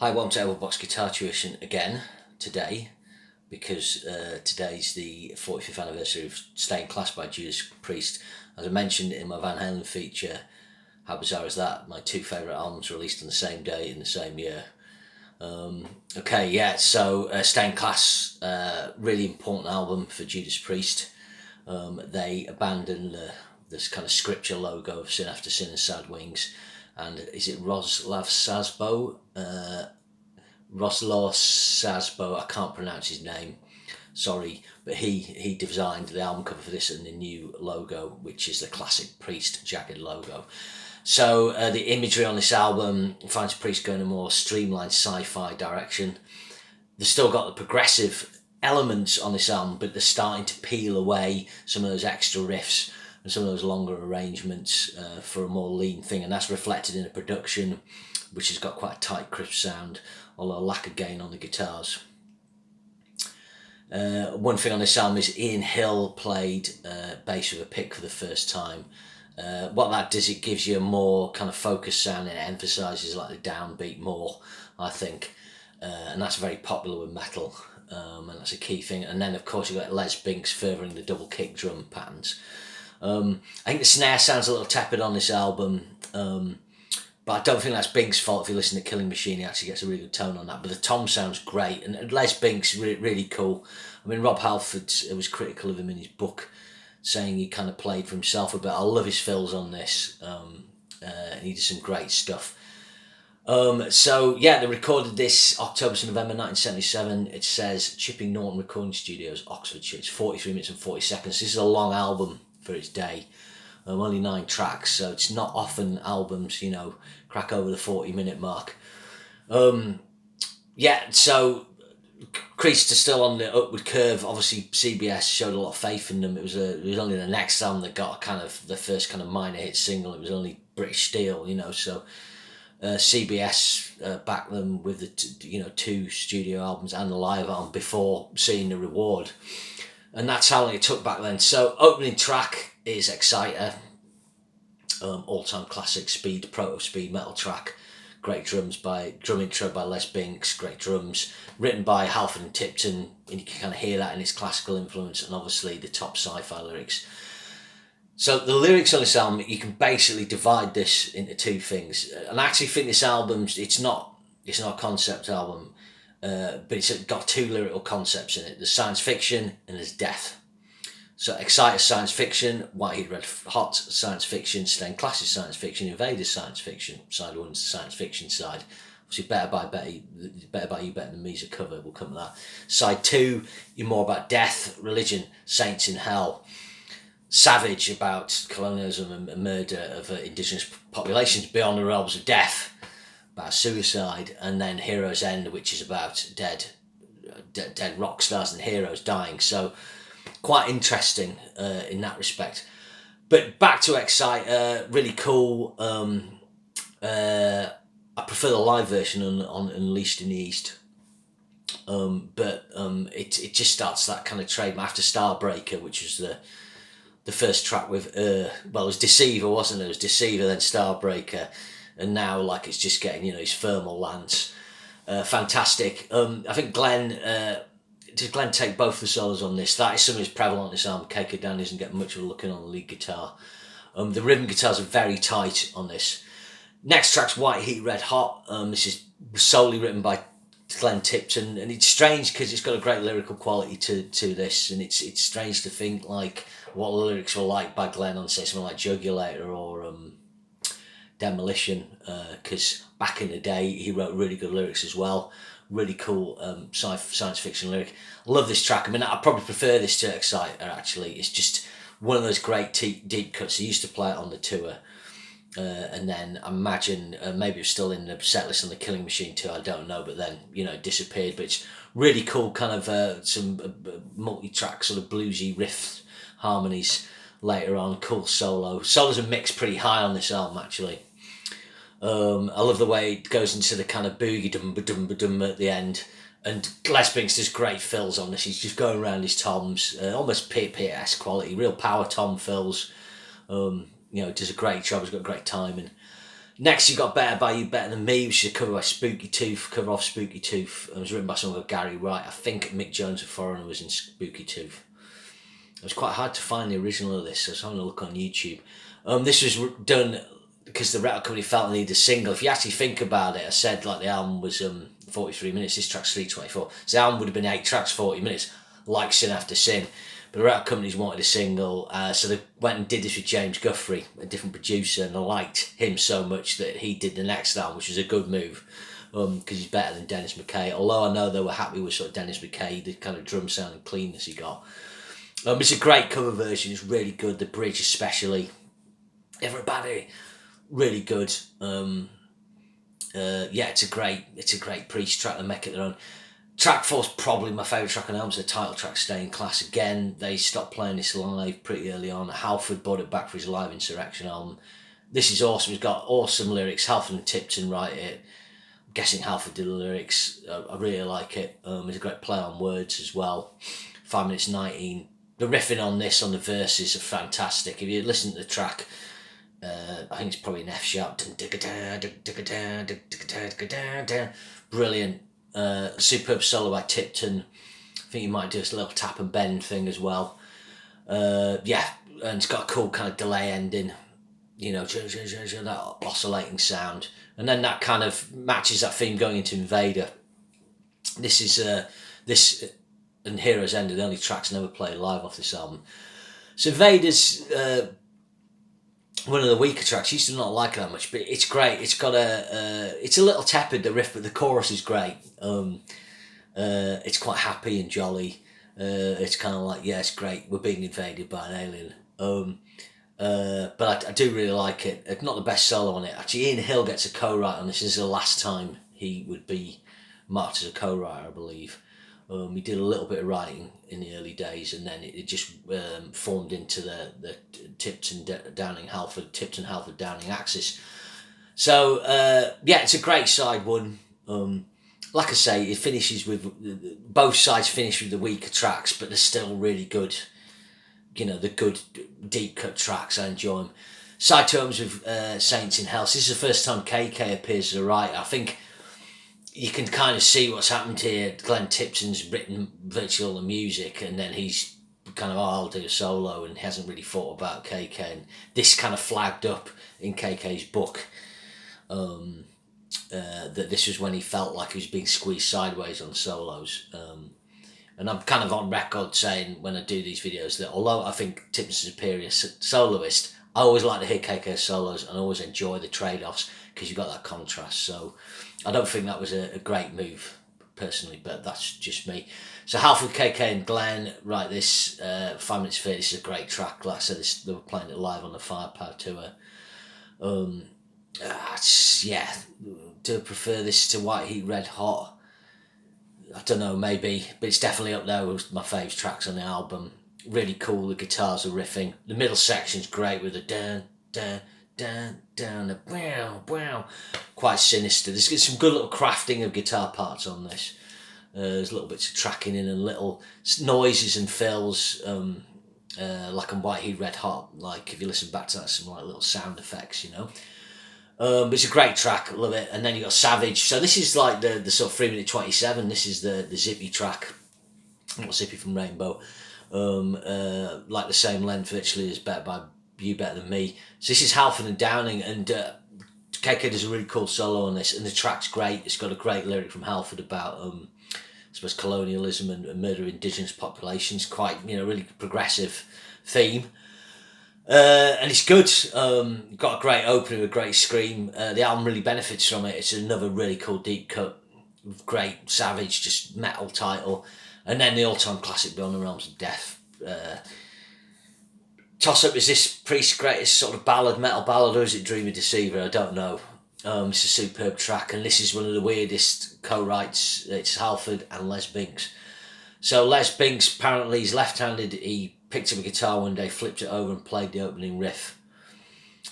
Hi, welcome to Elbow Guitar Tuition again today, because today's the 45th anniversary of Stay in Class by Judas Priest. As I mentioned in my Van Halen feature, how bizarre is that? My two favourite albums released on the same day in the same year. Stay in Class, really important album for Judas Priest. They abandoned this kind of scripture logo of Sin After Sin and Sad Wings. And is it Roslav Sasbo? Roslav Sasbo, I can't pronounce his name, sorry, but he designed the album cover for this and the new logo, which is the classic Priest jagged logo. So the imagery on this album finds Priest going a more streamlined sci-fi direction. They've still got the progressive elements on this album, but they're starting to peel away some of those extra riffs and some of those longer arrangements for a more lean thing, and that's reflected in the production, which has got quite a tight, crisp sound, although a lack of gain on the guitars. One thing on this album is Ian Hill played bass with a pick for the first time. What that does, it gives you a more kind of focused sound, and it emphasises like the downbeat more, I think, and that's very popular with metal, and that's a key thing. And then of course you've got Les Binks furthering the double kick drum patterns. I think the snare sounds a little tepid on this album, but I don't think that's Binks' fault. If you listen to Killing Machine, he actually gets a really good tone on that. But the tom sounds great, and Les Binks really cool. I mean, Rob Halford was critical of him in his book, saying he kind of played for himself a bit. I love his fills on this, and he did some great stuff. They recorded this October to November 1977. It says Chipping Norton Recording Studios, Oxfordshire. It's 43 minutes and 40 seconds. This is a long album for its day. Only 9 tracks, so it's not often albums, crack over the 40-minute mark. So Priest are still on the upward curve. Obviously, CBS showed a lot of faith in them. It was only the next album that got kind of the first kind of minor hit single. It was only British Steel, so CBS backed them with the 2 studio albums and the live album before seeing the reward. And that's how long it took back then. So opening track is Exciter, all-time classic proto-speed metal track. Great drum intro by Les Binks, great drums, written by Halford and Tipton, and you can kind of hear that in its classical influence, and obviously the top sci-fi lyrics. So the lyrics on this album, you can basically divide this into 2 things. And I actually think this album, it's not a concept album, but it's got 2 lyrical concepts in it. There's science fiction and there's death. So Exciter science fiction, White Heat Red Hot science fiction, Stay in Class is science fiction, Invaders science fiction. Side 1's the science fiction side. Obviously Better By You Better Than Me's a cover, we'll come to that. Side 2, you're more about death, religion, saints in hell. Savage, about colonialism and murder of indigenous populations beyond the realms of death, about suicide. And then Hero's End, which is about dead rock stars and heroes dying. So quite interesting in that respect. But back to Excite, really cool. I prefer the live version on Unleashed in the East. It just starts that kind of trademark after Starbreaker, which was the first track with it was Deceiver, wasn't it? It was Deceiver, then Starbreaker, and now it's just getting his thermal lance. Fantastic. I think did Glenn take both the solos on this? That is something that's prevalent on this album. Keiko Dan isn't getting much of a look in on the lead guitar. The rhythm guitars are very tight on this. Next track's White Heat Red Hot. This is solely written by Glenn Tipton, and it's strange because it's got a great lyrical quality to this, and it's strange to think what the lyrics were like by Glenn on, say, something like Jugulator or Demolition, because back in the day he wrote really good lyrics as well. Really cool science fiction lyric. I love this track. I mean, I probably prefer this to Exciter, actually. It's just one of those great deep cuts. He used to play it on the tour, and then I imagine maybe it was still in the set list on the Killing Machine too, I don't know, but then it disappeared. But it's really cool, kind of some multi-track sort of bluesy riff harmonies later on. Cool solos are mixed pretty high on this album, actually. I love the way it goes into the kind of boogie dum at the end, and Les Binks does great fills on this. He's just going around his toms, almost P.S. quality, real power tom fills. Does a great job. He's got great timing. Next, you got Better By You, Better Than Me, which is a cover by Spooky Tooth, cover off Spooky Tooth. It was written by someone called Gary Wright. I think Mick Jones, a foreigner, was in Spooky Tooth. It was quite hard to find the original of this, so I was having a look on YouTube. This was done because the record company felt they needed a single. If you actually think about it, I said like the album was 43 minutes, this track's 3:24. So the album would have been 8 tracks, 40 minutes, like Sin After Sin. But the record companies wanted a single, so they went and did this with James Guthrie, a different producer, and I liked him so much that he did the next album, which was a good move, because he's better than Dennis McKay. Although I know they were happy with sort of Dennis McKay, the kind of drum sound and cleanness he got. It's a great cover version, it's really good, the bridge especially. Everybody, really good. It's a great Priest track. They make it their own. Track 4's probably my favourite track on the album. It's the title track, Staying Class. Again, they stopped playing this live pretty early on. Halford brought it back for his Live Insurrection album. This is awesome. It's got awesome lyrics. Halford and Tipton write it. I'm guessing Halford did the lyrics. I really like it. It's a great play on words as well. 5 minutes 19. The riffing on this, on the verses, are fantastic. If you listen to the track, I think it's probably an F sharp. Brilliant. Superb solo by Tipton. I think you might do this little tap and bend thing as well. And it's got a cool kind of delay ending, that oscillating sound, and then that kind of matches that theme going into Invader. This is this and Heroes End are the only tracks never played live off this album. So Invader's one of the weaker tracks. I used to not like it that much, but it's great. It's got it's a little tepid, the riff, but the chorus is great. It's quite happy and jolly. It's kind of like, yeah, it's great, we're being invaded by an alien. But I do really like it. It's not the best solo on it. Actually, Ian Hill gets a co-write on this. This is the last time he would be marked as a co-writer, I believe. He did a little bit of writing in the early days, and then it just formed into the Tipton Halford Downing axis. So it's a great side one. Like I say, it finishes with both sides finish with the weaker tracks, but they're still really good. The good deep cut tracks. I enjoy them. Side two albums with Saints in Hell. So this is the first time KK appears as a writer. I think you can kind of see what's happened here. Glenn Tipton's written virtually all the music, and then he's kind of, I'll do a solo, and he hasn't really thought about KK. And this kind of flagged up in KK's book, that this was when he felt like he was being squeezed sideways on solos. And I'm kind of on record saying when I do these videos that although I think Tipton's a superior soloist, I always like to hear KK solos and I always enjoy the trade-offs because you've got that contrast. So I don't think that was a great move personally, but that's just me. So Halford, KK and Glenn write this 5 minutes 30. This is a great track. Like I said, they were playing it live on the Firepower tour. Do I prefer this to White Heat Red Hot? I don't know, maybe, but it's definitely up there with my favourite tracks on the album. Really cool, the guitars are riffing. The middle section's great with the dun, dun, dun, dun, the wow, wow. Quite sinister. There's some good little crafting of guitar parts on this. There's little bits of tracking in and little noises and fills, like on White Heat Red Hot. Like, if you listen back to that, some like little sound effects, it's a great track, I love it. And then you got Savage. So this is like the sort of 3 minute 27. This is the Zippy track, not Zippy from Rainbow. Like the same length virtually as Better By You, Better Than Me. So this is Halford and Downing, and KK does a really cool solo on this, and the track's great. It's got a great lyric from Halford about I suppose colonialism and murder of indigenous populations. Quite really progressive theme. And it's good. Got a great opening, a great scream. The album really benefits from it. It's another really cool deep cut, great Savage, just metal title. And then the all-time classic Beyond the Realms of Death. Toss-up, is this Priest's greatest sort of metal ballad, or is it Dreamer Deceiver? I don't know. It's a superb track, and this is one of the weirdest co-writes. It's Halford and Les Binks. So Les Binks, apparently he's left-handed. He picked up a guitar one day, flipped it over and played the opening riff.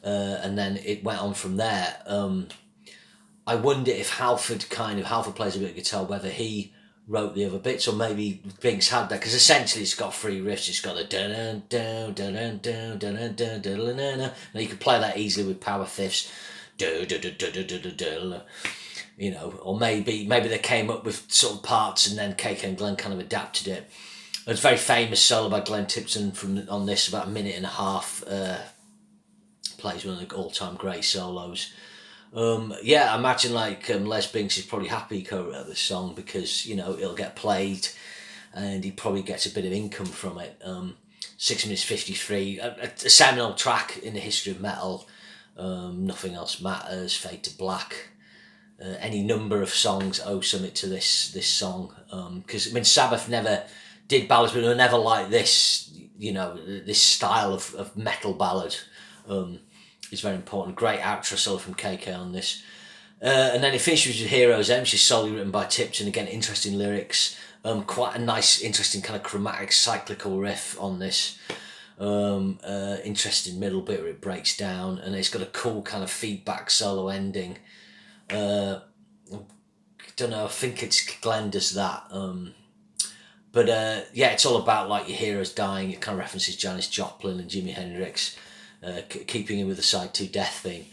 And then it went on from there. I wonder if Halford plays a bit of guitar, whether he wrote the other bits or maybe Binks had that, because essentially it's got 3 riffs. It's got the dun dun dun dun dun dun dun dun dun dun. Now you can play that easily with power fifths, you know, or maybe they came up with sort of parts and then KK and Glenn kind of adapted it. There's a very famous solo by Glenn Tipton on this, about a minute and a half. Plays one of the all-time great solos. Yeah, I imagine like Les Binks is probably happy he co-wrote this song because, you know, it'll get played and he probably gets a bit of income from it. 6 minutes 53, a seminal track in the history of metal. Nothing Else Matters, Fade to Black. Any number of songs owe something to this song. Because I mean, Sabbath never did ballads, but they were never like this. You know, this style of metal ballad is very important. Great outro solo from KK on this. And then it finishes with Heroes End, which is solely written by Tipton. Again, interesting lyrics. Quite a nice, interesting kind of chromatic, cyclical riff on this. Interesting middle bit where it breaks down, and it's got a cool kind of feedback solo ending. I don't know, I think it's Glenn does that. But yeah, it's all about like your heroes dying. It kind of references Janis Joplin and Jimi Hendrix, keeping in with the side 2 death thing.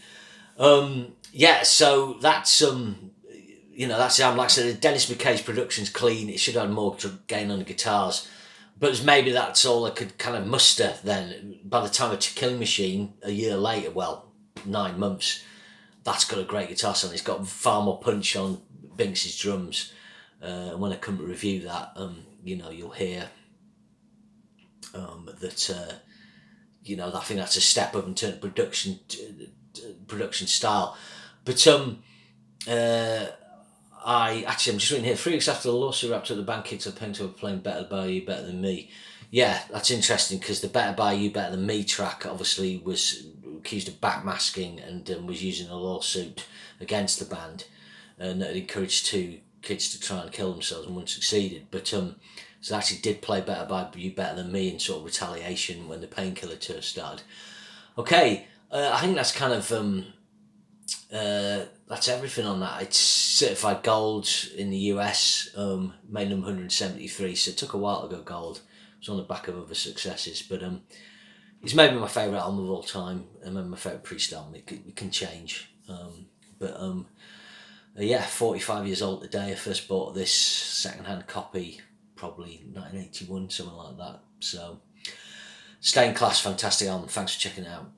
Yeah, so that's you know, that's like I said, Dennis McKay's production's clean. It should have had more gain on the guitars, but maybe that's all I could kind of muster then. By the time of Killing Machine, a year later, well, 9 months, that's got a great guitar sound. It's got far more punch on Binks' drums. And when I come to review that, you know, you'll hear that, you know, I think that's a step up in terms of production style. But I'm just reading here, 3 weeks after the lawsuit wrapped up, the band kicked up into playing Better By You, Better Than Me. Yeah, that's interesting because the Better By You, Better Than Me track obviously was accused of backmasking and was using a lawsuit against the band, and it encouraged 2 kids to try and kill themselves and one succeeded. But so they actually did play Better By You, Better Than Me in sort of retaliation when the Painkiller tour started. Okay, I think that's kind of that's everything on that. It's certified gold in the US, made number 173, so it took a while to go gold. It was on the back of other successes, but it's maybe my favourite album of all time, and maybe my favourite Priest album. It can change, but yeah, 45 years old today. I first bought this second-hand copy, probably 1981, something like that. So, stay in class, fantastic album. Thanks for checking it out.